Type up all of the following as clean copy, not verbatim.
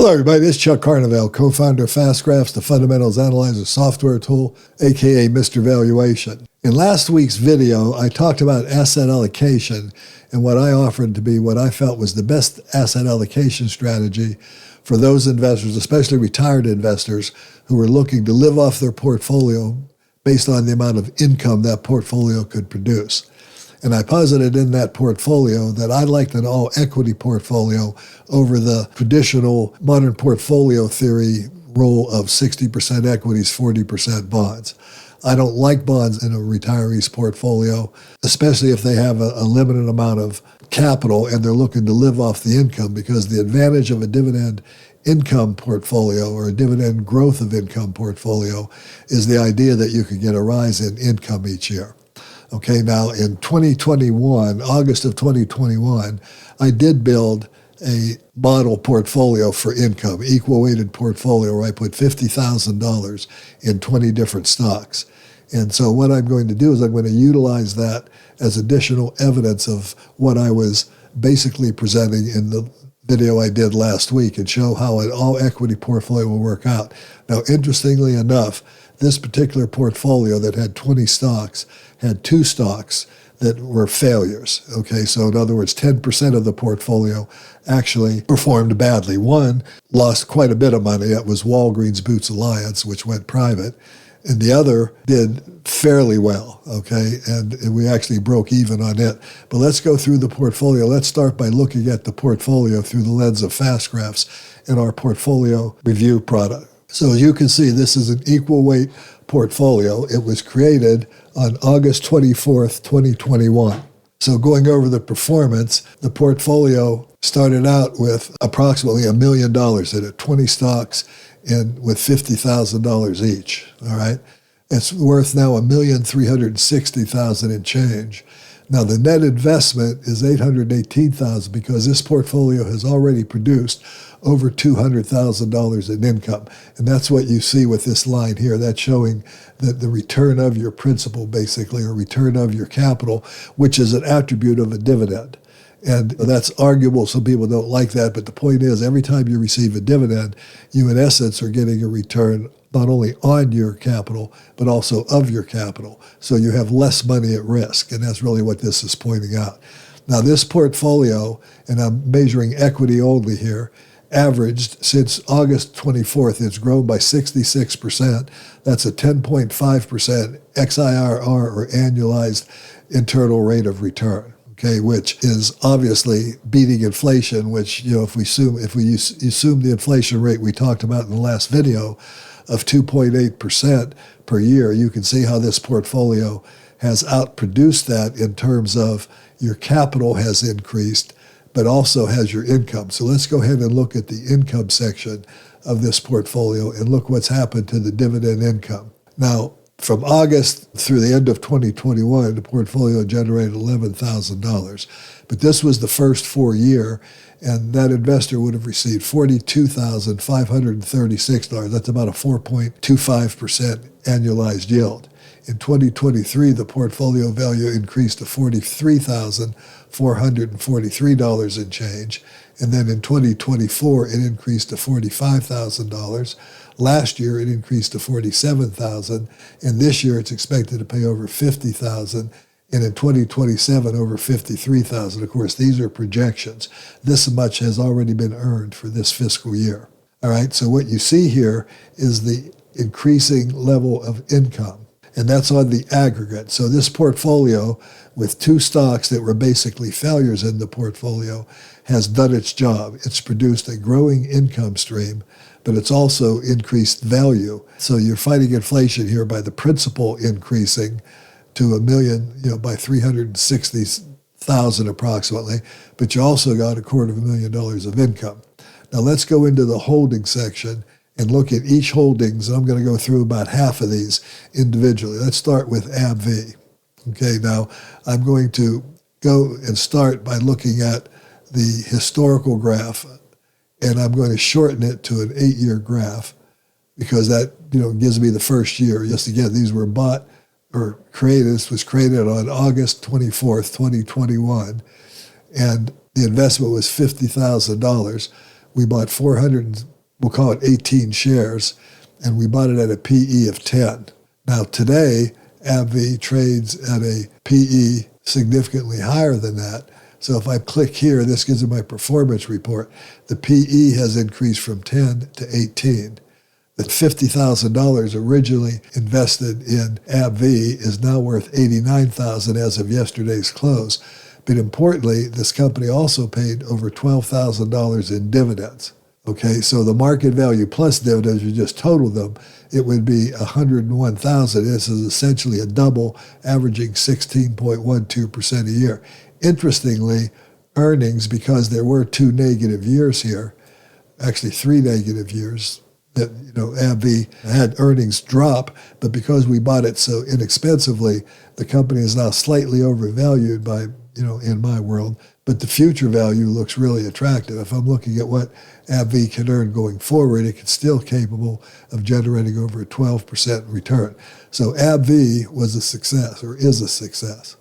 Hello, everybody. This is Chuck Carnevale, co-founder of FastGraphs, the fundamentals analyzer software tool, aka Mr. Valuation. In last week's video, I talked about asset allocation and what I offered to be what I felt was the best asset allocation strategy for those investors, especially retired investors, who were looking to live off their portfolio based on the amount of income that portfolio could produce. And I posited in that portfolio that I liked an all-equity portfolio over the traditional modern portfolio theory rule of 60% equities, 40% bonds. I don't like bonds in a retiree's portfolio, especially if they have a limited amount of capital and they're looking to live off the income, because the advantage of a dividend income portfolio or a dividend growth of income portfolio is the idea that you could get a rise in income each year. Okay, now in 2021, August of 2021, I did build a model portfolio for income, equal weighted portfolio, where I put $50,000 in 20 different stocks. And so what I'm going to do is I'm going to utilize that as additional evidence of what I was basically presenting in the video I did last week and show how an all-equity portfolio will work out. Now, interestingly enough, this particular portfolio that had 20 stocks had 2 stocks that were failures. Okay, so in other words, 10% of the portfolio actually performed badly. One lost quite a bit of money. That was Walgreens Boots Alliance, which went private. And the other did fairly well, okay? And we actually broke even on it. But let's go through the portfolio. Let's start by looking at the portfolio through the lens of FastGraphs in our portfolio review product. So as you can see, this is an equal weight portfolio. It was created on August 24th, 2021. So going over the performance, the portfolio started out with approximately $1 million in it, 20 stocks and with $50,000 each, all right? It's worth now $1,360,000 in change. Now the net investment is $818,000 because this portfolio has already produced over $200,000 in income. And that's what you see with this line here. That's showing that the return of your principal, basically, or return of your capital, which is an attribute of a dividend. And that's arguable. Some people don't like that. But the point is, every time you receive a dividend, you in essence are getting a return not only on your capital, but also of your capital. So you have less money at risk. And that's really what this is pointing out. Now, this portfolio, and I'm measuring equity only here, averaged since August 24th, it's grown by 66%. That's a 10.5% XIRR, or annualized internal rate of return, okay, which is obviously beating inflation, which, you know, if we assume the inflation rate we talked about in the last video of 2.8% per year, you can see how this portfolio has outproduced that in terms of your capital has increased, but also has your income. So let's go ahead and look at the income section of this portfolio and look what's happened to the dividend income. Now, from August through the end of 2021, the portfolio generated $11,000. But this was the first 4 year, and that investor would have received $42,536. That's about a 4.25% annualized yield. In 2023, the portfolio value increased to $43,443 and change. And then in 2024, it increased to $45,000. Last year, it increased to $47,000. And this year, it's expected to pay over $50,000. And in 2027, over $53,000. Of course, these are projections. This much has already been earned for this fiscal year. All right, so what you see here is the increasing level of income. And that's on the aggregate. So this portfolio, with 2 stocks that were basically failures in the portfolio, has done its job. It's produced a growing income stream, but it's also increased value. So you're fighting inflation here by the principal increasing to $1 million, by $360,000 approximately, but you also got $250,000 of income. Now let's go into the holding section and look at each holdings. I'm going to go through about half of these individually. Let's start with Abbvie. Okay, now I'm going to go and start by looking at the historical graph, and I'm going to shorten it to an 8-year graph because that gives me the first year. Just again, these were bought or created. This was created on August 24th, 2021, and the investment was $50,000. we bought 400, we'll call it 18 shares, and we bought it at a PE of 10. Now today, Abbvie trades at a PE significantly higher than that. So if I click here, this gives me my performance report. The PE has increased from 10 to 18. The $50,000 originally invested in Abbvie is now worth $89,000 as of yesterday's close. But importantly, this company also paid over $12,000 in dividends. Okay, so the market value plus dividends, you just total them, it would be $101,000. This is essentially a double, averaging 16.12% a year. Interestingly, earnings, because there were 2 negative years here, actually 3 negative years, that Abbvie had earnings drop, but because we bought it so inexpensively, the company is now slightly overvalued by, in my world, but the future value looks really attractive. If I'm looking at what Abbvie can earn going forward, it's still capable of generating over a 12% return. So Abbvie was a success, or is a success.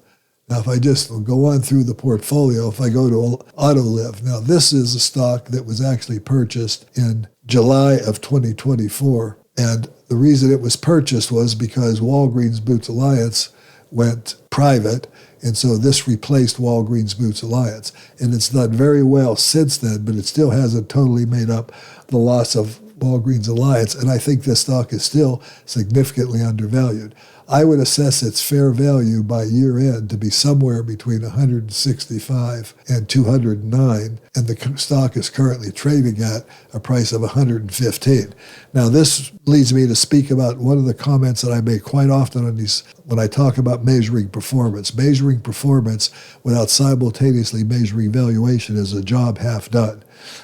Now, if I just go on through the portfolio, if I go to Autoliv, now this is a stock that was actually purchased in July of 2024. And the reason it was purchased was because Walgreens Boots Alliance went private. And so this replaced Walgreens Boots Alliance. And it's done very well since then, but it still hasn't totally made up the loss of Walgreens Alliance. And I think this stock is still significantly undervalued. I would assess its fair value by year end to be somewhere between 165 and 209, and the stock is currently trading at a price of 115. Now, this leads me to speak about one of the comments that I make quite often on these when I talk about measuring performance. Measuring performance without simultaneously measuring valuation is a job half done.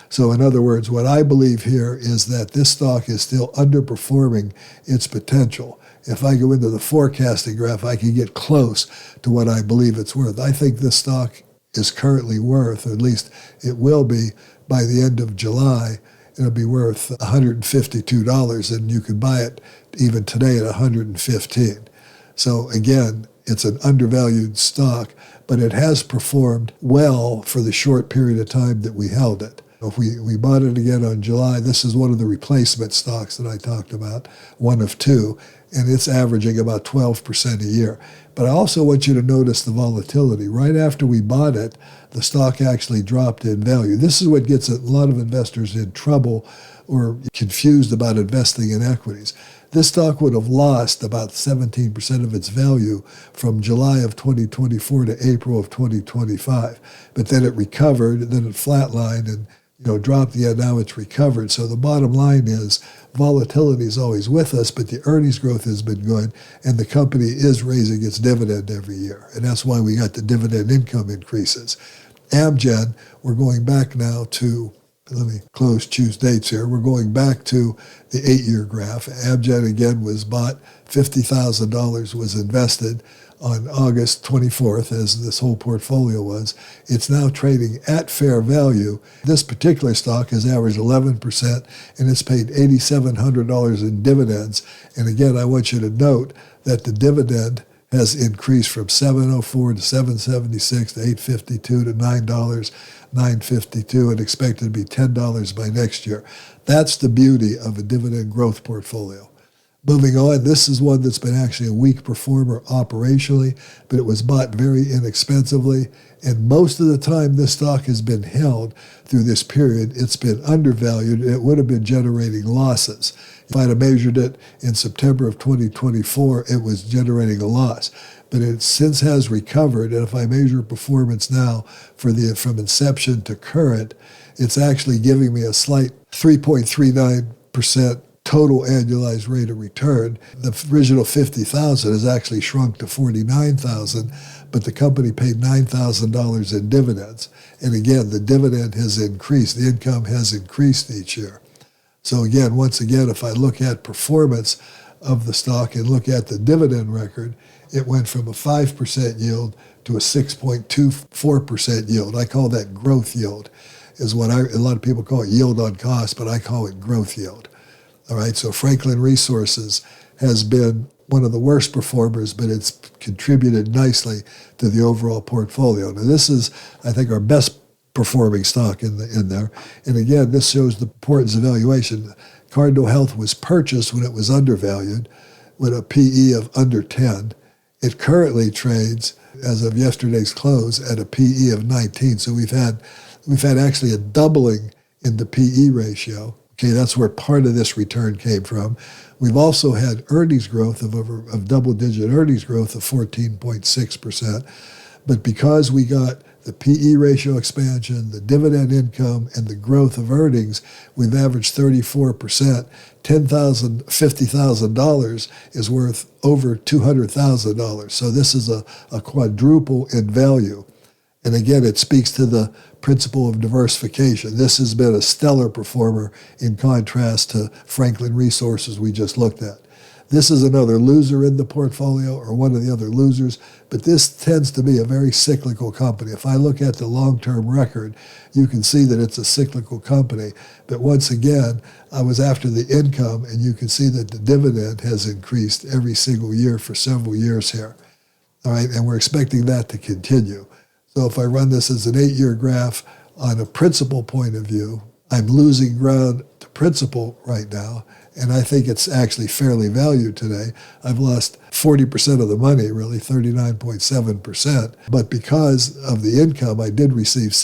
So in other words, what I believe here is that this stock is still underperforming its potential. If I go into the forecasting graph, I can get close to what I believe it's worth. I think this stock is currently worth, or at least it will be by the end of July, it'll be worth $152, and you could buy it even today at $115. So again, it's an undervalued stock, but it has performed well for the short period of time that we held it. If we bought it again on July, this is one of the replacement stocks that I talked about, one of 2, and it's averaging about 12% a year. But I also want you to notice the volatility. Right after we bought it, the stock actually dropped in value. This is what gets a lot of investors in trouble or confused about investing in equities. This stock would have lost about 17% of its value from July of 2024 to April of 2025. But then it recovered, and then it flatlined and dropped again. Now it's recovered. So the bottom line is volatility is always with us, but the earnings growth has been good, and the company is raising its dividend every year. And that's why we got the dividend income increases. Amgen, we're going back now to, let me choose dates here. We're going back to the 8-year graph. Amgen again was bought, $50,000 was invested on August 24th, as this whole portfolio was. It's now trading at fair value. This particular stock has averaged 11%, and it's paid $8,700 in dividends. And again, I want you to note that the dividend has increased from $7.04 to $7.76 to $8.52 to $9, $9.52, and expected to be $10 by next year. That's the beauty of a dividend growth portfolio. Moving on, this is one that's been actually a weak performer operationally, but it was bought very inexpensively. And most of the time this stock has been held through this period, it's been undervalued, and it would have been generating losses. If I'd have measured it in September of 2024, it was generating a loss. But it since has recovered, and if I measure performance now from inception to current, it's actually giving me a slight 3.39% total annualized rate of return. The original 50,000 has actually shrunk to 49,000, but the company paid $9,000 in dividends. And again, the dividend has increased. The income has increased each year. So again, once again, if I look at performance of the stock and look at the dividend record, it went from a 5% yield to a 6.24% yield. I call that growth yield, is what a lot of people call it yield on cost, but I call it growth yield. All right, so Franklin Resources has been one of the worst performers, but it's contributed nicely to the overall portfolio. Now, this is, I think, our best performing stock in there. And again, this shows the importance of valuation. Cardinal Health was purchased when it was undervalued, with a PE of under 10. It currently trades, as of yesterday's close, at a PE of 19. So we've had actually a doubling in the PE ratio. Okay, that's where part of this return came from. We've also had earnings growth of double-digit earnings growth of 14.6%. But because we got the PE ratio expansion, the dividend income, and the growth of earnings, we've averaged 34%. $50,000 is worth over $200,000. So this is a quadruple in value. And again, it speaks to the principle of diversification. This has been a stellar performer in contrast to Franklin Resources we just looked at. This is another loser in the portfolio, or one of the other losers, but this tends to be a very cyclical company. If I look at the long-term record, you can see that it's a cyclical company. But once again, I was after the income, and you can see that the dividend has increased every single year for several years here. All right, and we're expecting that to continue. So if I run this as an 8-year graph on a principal point of view, I'm losing ground to principal right now, and I think it's actually fairly valued today. I've lost 40% of the money, really, 39.7%. But because of the income, I did receive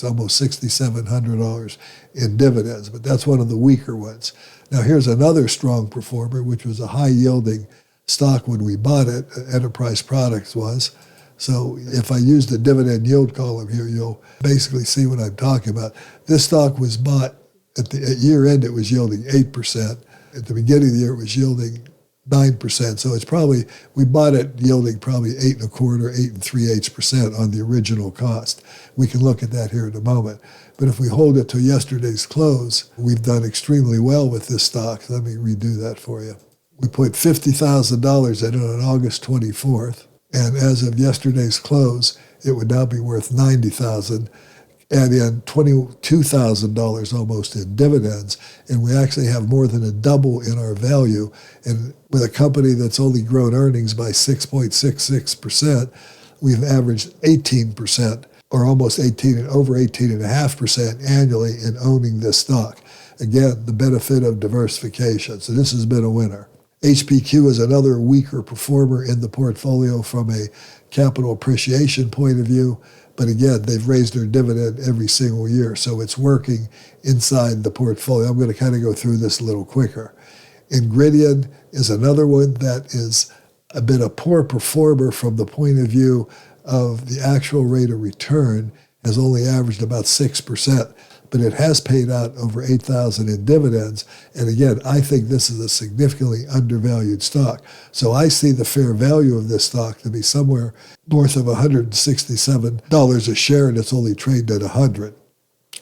almost $6,700 in dividends, but that's one of the weaker ones. Now here's another strong performer, which was a high-yielding stock when we bought it. Enterprise Products was. So if I use the dividend yield column here, you'll basically see what I'm talking about. This stock was bought at year end, it was yielding 8%. At the beginning of the year, it was yielding 9%. So we bought it yielding probably 8.25%, 8.375% on the original cost. We can look at that here in a moment. But if we hold it to yesterday's close, we've done extremely well with this stock. Let me redo that for you. We put $50,000 in it on August 24th. And as of yesterday's close, it would now be worth $90,000, add in $22,000 almost in dividends, and we actually have more than a double in our value. And with a company that's only grown earnings by 6.66%, we've averaged 18%, or almost over 18.5% annually in owning this stock. Again, the benefit of diversification. So this has been a winner. HPQ is another weaker performer in the portfolio from a capital appreciation point of view. But again, they've raised their dividend every single year, so it's working inside the portfolio. I'm going to kind of go through this a little quicker. Ingredion is another one that is a bit a poor performer from the point of view of the actual rate of return, has only averaged about 6%. But it has paid out over $8,000 in dividends. And again, I think this is a significantly undervalued stock. So I see the fair value of this stock to be somewhere north of $167 a share, and it's only traded at $100.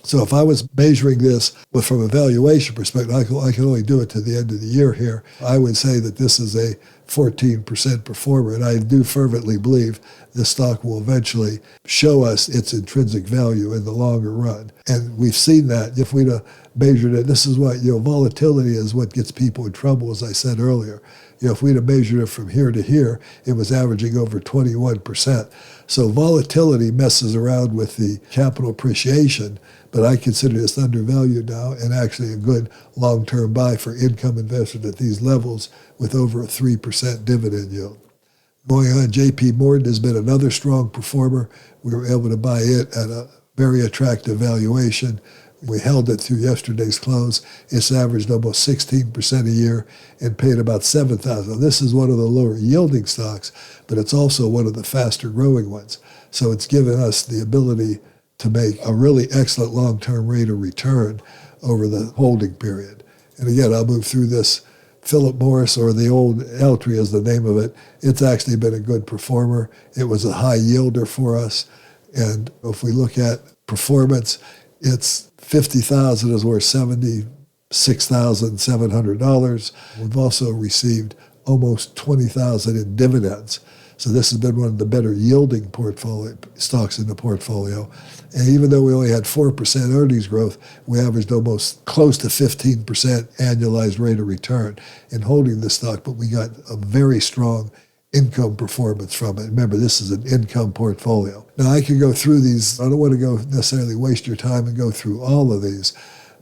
So if I was measuring this from a valuation perspective, I can only do it to the end of the year here. I would say that this is a 14% performer, and I do fervently believe this stock will eventually show us its intrinsic value in the longer run. And we've seen that. If we'd have measured it, this is what, volatility is what gets people in trouble, as I said earlier. If we'd have measured it from here to here, it was averaging over 21%. So volatility messes around with the capital appreciation, but I consider this undervalued now and actually a good long-term buy for income investors at these levels with over a 3% dividend yield. Going on, JPMorgan has been another strong performer. We were able to buy it at a very attractive valuation. We held it through yesterday's close. It's averaged almost 16% a year and paid about $7,000. This is one of the lower yielding stocks, but it's also one of the faster growing ones. So it's given us the ability to make a really excellent long-term rate of return over the holding period. And again, I'll move through this. Philip Morris, or the old Altria is the name of it. It's actually been a good performer. It was a high yielder for us. And if we look at performance, it's $50,000 is worth $76,700. We've also received almost $20,000 in dividends. So this has been one of the better yielding portfolio stocks in the portfolio. And even though we only had 4% earnings growth, we averaged almost close to 15% annualized rate of return in holding this stock. But we got a very strong income performance from it. Remember, this is an income portfolio. Now, I can go through these. I don't want to go necessarily waste your time and go through all of these,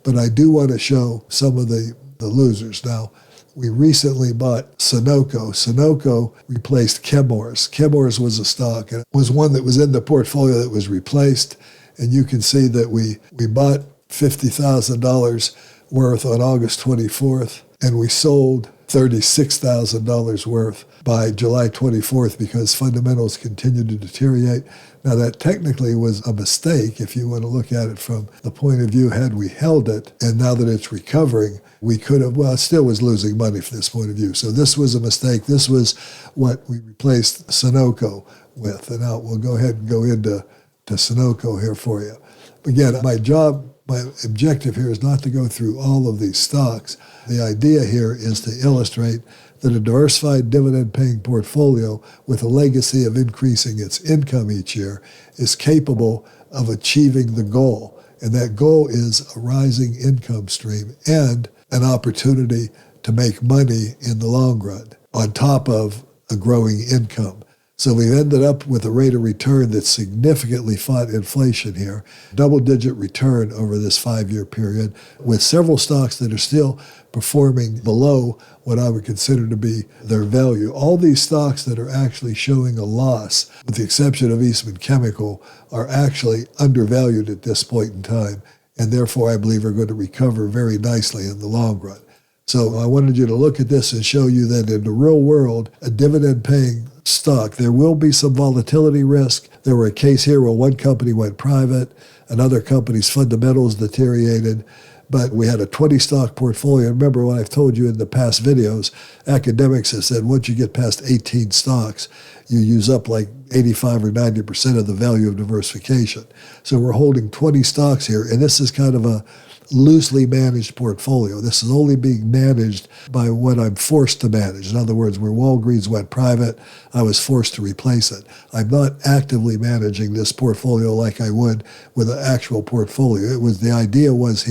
but I do want to show some of the losers. Now, we recently bought Sonoco. Sonoco replaced Chemours. Chemours was a stock, and it was one that was in the portfolio that was replaced. And you can see that we bought $50,000 worth on August 24th, and we sold $36,000 worth by July 24th because fundamentals continued to deteriorate. Now, that technically was a mistake if you want to look at it from the point of view had we held it, and now that it's recovering, we could have, well, it still was losing money from this point of view. So this was a mistake. This was what we replaced Sonoco with. And now we'll go ahead and go into Sonoco here for you. Again, my objective here is not to go through all of these stocks. The idea here is to illustrate that a diversified dividend-paying portfolio with a legacy of increasing its income each year is capable of achieving the goal. And that goal is a rising income stream and an opportunity to make money in the long run on top of a growing income. So we've ended up with a rate of return that significantly fought inflation here, double-digit return over this 5-year period, with several stocks that are still performing below what I would consider to be their value. All these stocks that are actually showing a loss, with the exception of Eastman Chemical, are actually undervalued at this point in time, and therefore I believe are going to recover very nicely in the long run. So I wanted you to look at this and show you that in the real world, a dividend-paying stock, there will be some volatility risk. There were a case here where one company went private, another company's fundamentals deteriorated, but we had a 20-stock portfolio. Remember what I've told you in the past videos, academics have said once you get past 18 stocks, you use up like 85 or 90% of the value of diversification. So we're holding 20 stocks here, and this is kind of a loosely managed portfolio. This is only being managed by what I'm forced to manage. In other words, where Walgreens went private, I was forced to replace it. I'm not actively managing this portfolio like I would with an actual portfolio. The idea was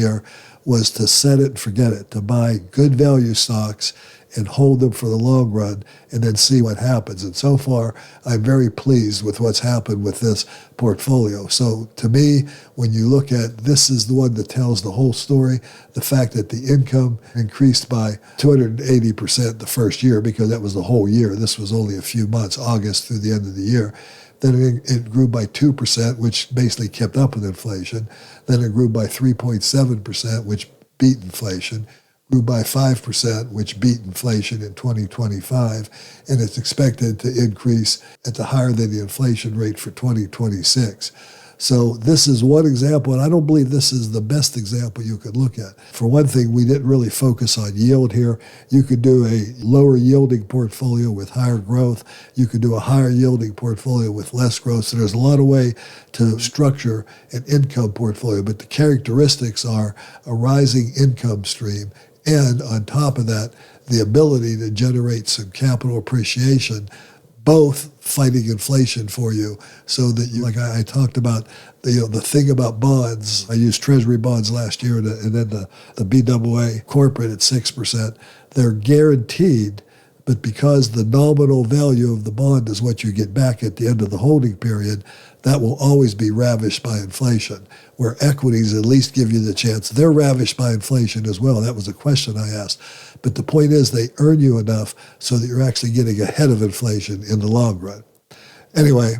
to set it and forget it, to buy good value stocks and hold them for the long run and then see what happens. And so far, I'm very pleased with what's happened with this portfolio. So to me, when you look at this is the one that tells the whole story, the fact that the income increased by 280% the first year, because that was the whole year. This was only a few months, August through the end of the year. Then it grew by 2%, which basically kept up with inflation. Then it grew by 3.7%, which beat inflation. Grew by 5%, which beat inflation in 2025, and it's expected to increase at the higher than the inflation rate for 2026. So this is one example, and I don't believe this is the best example you could look at. For one thing, we didn't really focus on yield here. You could do a lower yielding portfolio with higher growth. You could do a higher yielding portfolio with less growth. So there's a lot of way to structure an income portfolio, but the characteristics are a rising income stream, and on top of that, the ability to generate some capital appreciation, both fighting inflation for you, so that you, like I talked about, the thing about bonds. I used Treasury bonds last year, and then the BAA corporate at 6%. They're guaranteed, but because the nominal value of the bond is what you get back at the end of the holding period, that will always be ravished by inflation, where equities at least give you the chance. They're ravished by inflation as well. That was a question I asked. But the point is they earn you enough so that you're actually getting ahead of inflation in the long run. Anyway,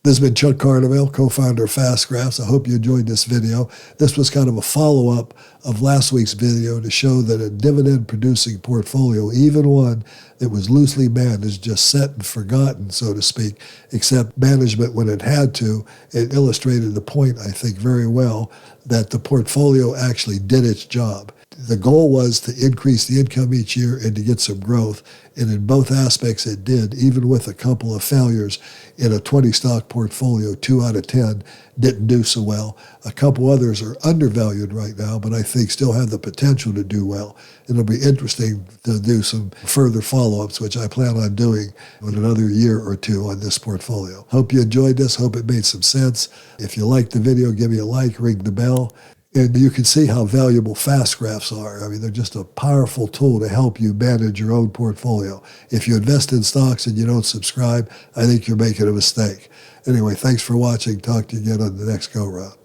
this has been Chuck Carnevale, co-founder of Fast Graphs. I hope you enjoyed this video. This was kind of a follow-up of last week's video to show that a dividend-producing portfolio, even one that was loosely managed, just set and forgotten, so to speak, except management when it had to, it illustrated the point, I think, very well, that the portfolio actually did its job. The goal was to increase the income each year and to get some growth. And in both aspects it did, even with a couple of failures in a 20-stock portfolio. 2 out of 10 didn't do so well. A couple others are undervalued right now, but I think still have the potential to do well. It'll be interesting to do some further follow-ups, which I plan on doing in another year or two on this portfolio. Hope you enjoyed this. Hope it made some sense. If you liked the video, give me a like, ring the bell. And you can see how valuable fast graphs are. I mean, they're just a powerful tool to help you manage your own portfolio. If you invest in stocks and you don't subscribe, I think you're making a mistake. Anyway, thanks for watching. Talk to you again on the next go-round.